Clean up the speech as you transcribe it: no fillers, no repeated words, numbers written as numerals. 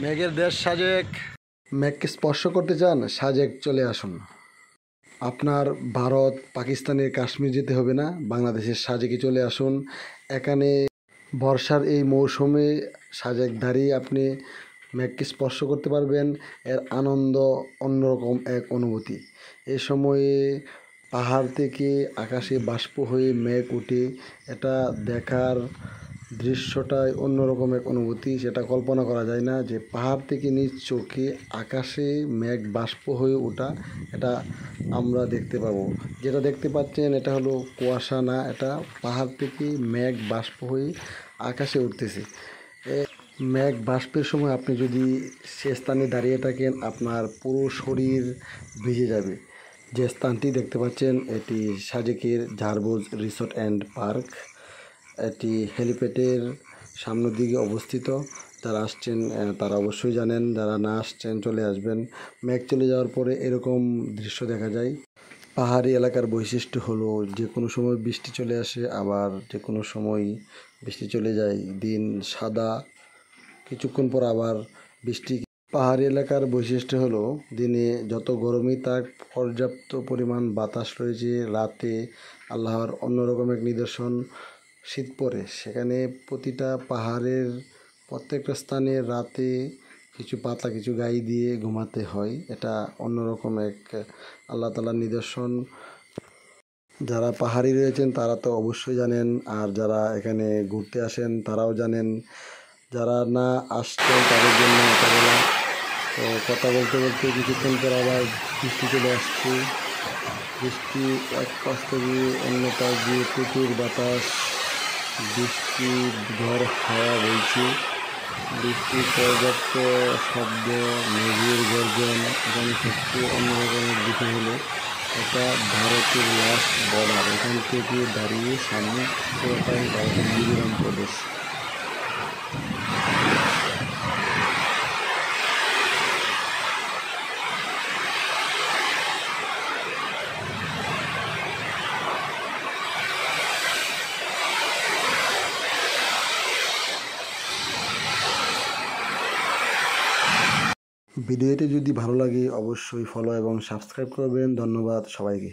মেঘের দেশ সাজেক। মেঘকে স্পর্শ করতে চান? সাজেক চলে আসুন। আপনার ভারত পাকিস্তানের কাশ্মীর যেতে হবে না, বাংলাদেশের সাজেকে চলে আসুন। এখানে বর্ষার এই মৌসুমে সাজেক দাঁড়িয়ে আপনি মেঘকে স্পর্শ করতে পারবেন। এর আনন্দ অন্যরকম এক অনুভূতি। এ সময়ে পাহাড় থেকে আকাশে বাষ্প হয়ে মেঘ উঠে, এটা দেখার দৃশ্যটাই অন্যরকম এক অনুভূতি। সেটা কল্পনা করা যায় না যে পাহাড় থেকে নিজ চোখে আকাশে মেঘ বাষ্প হয়ে ওঠা, এটা আমরা দেখতে পাবো। যেটা দেখতে পাচ্ছেন এটা হলো কুয়াশা না, এটা পাহাড় থেকে মেঘ বাষ্প হয়ে আকাশে উঠতেছে। মেঘ বাষ্পের সময় আপনি যদি সে স্থানে দাঁড়িয়ে থাকেন, আপনার পুরো শরীর ভিজে যাবে। যে স্থানটি দেখতে পাচ্ছেন এটি সাজেকের ঝাড়বুজ রিসোর্ট অ্যান্ড পার্ক। এটি হেলিপ্যাডের সামনের দিকে অবস্থিত। যারা আসছেন তারা অবশ্যই জানেন, যারা না আসছেন চলে আসবেন। মেঘ চলে যাওয়ার পরে এরকম দৃশ্য দেখা যায়। পাহাড়ি এলাকার বৈশিষ্ট্য হলো যে কোনো সময় বৃষ্টি চলে আসে, আবার যে কোনো সময় বৃষ্টি চলে যায়। দিন সাদা, কিছুক্ষণ পর আবার বৃষ্টি। পাহাড়ি এলাকার বৈশিষ্ট্য হলো দিনে যত গরমই থাক, পর্যাপ্ত পরিমাণ বাতাস রয়েছে। রাতে আল্লাহর অন্যরকম এক নিদর্শন, শীত পড়ে। সেখানে প্রতিটা পাহাড়ের প্রত্যেকটা স্থানে রাতে কিছু পাতা, কিছু গায়ে দিয়ে ঘুমাতে হয়। এটা অন্যরকম এক আল্লাহ তাআলার নিদর্শন। যারা পাহাড়ি রয়েছেন তারা তো অবশ্যই জানেন, আর যারা এখানে ঘুরতে আসেন তারাও জানেন। যারা না আসছেন তাদের জন্য এটা বলা। তো কথা বলতে বলতে কিছুক্ষণ পর আবার বৃষ্টি চলে আসছে। বৃষ্টি এক পাশ থেকে অন্য পাশ দিয়ে প্রচুর বাতাস, বৃষ্টি ঝড় হাওয়া বইছে। বৃষ্টির পর্যাপ্ত শব্দ, মেঘের গর্জন। এখানে সবচেয়ে অন্যরকমের বিষয় হলো এটা ভারতের লাস্ট বর্ডার। এখান থেকে দাঁড়িয়ে সামনে পুরোটাই ভারতের মিজোরাম প্রদেশ। ভিডিওটি যদি ভালো লাগে অবশ্যই ফলো এবং সাবস্ক্রাইব করবেন। ধন্যবাদ সবাইকে।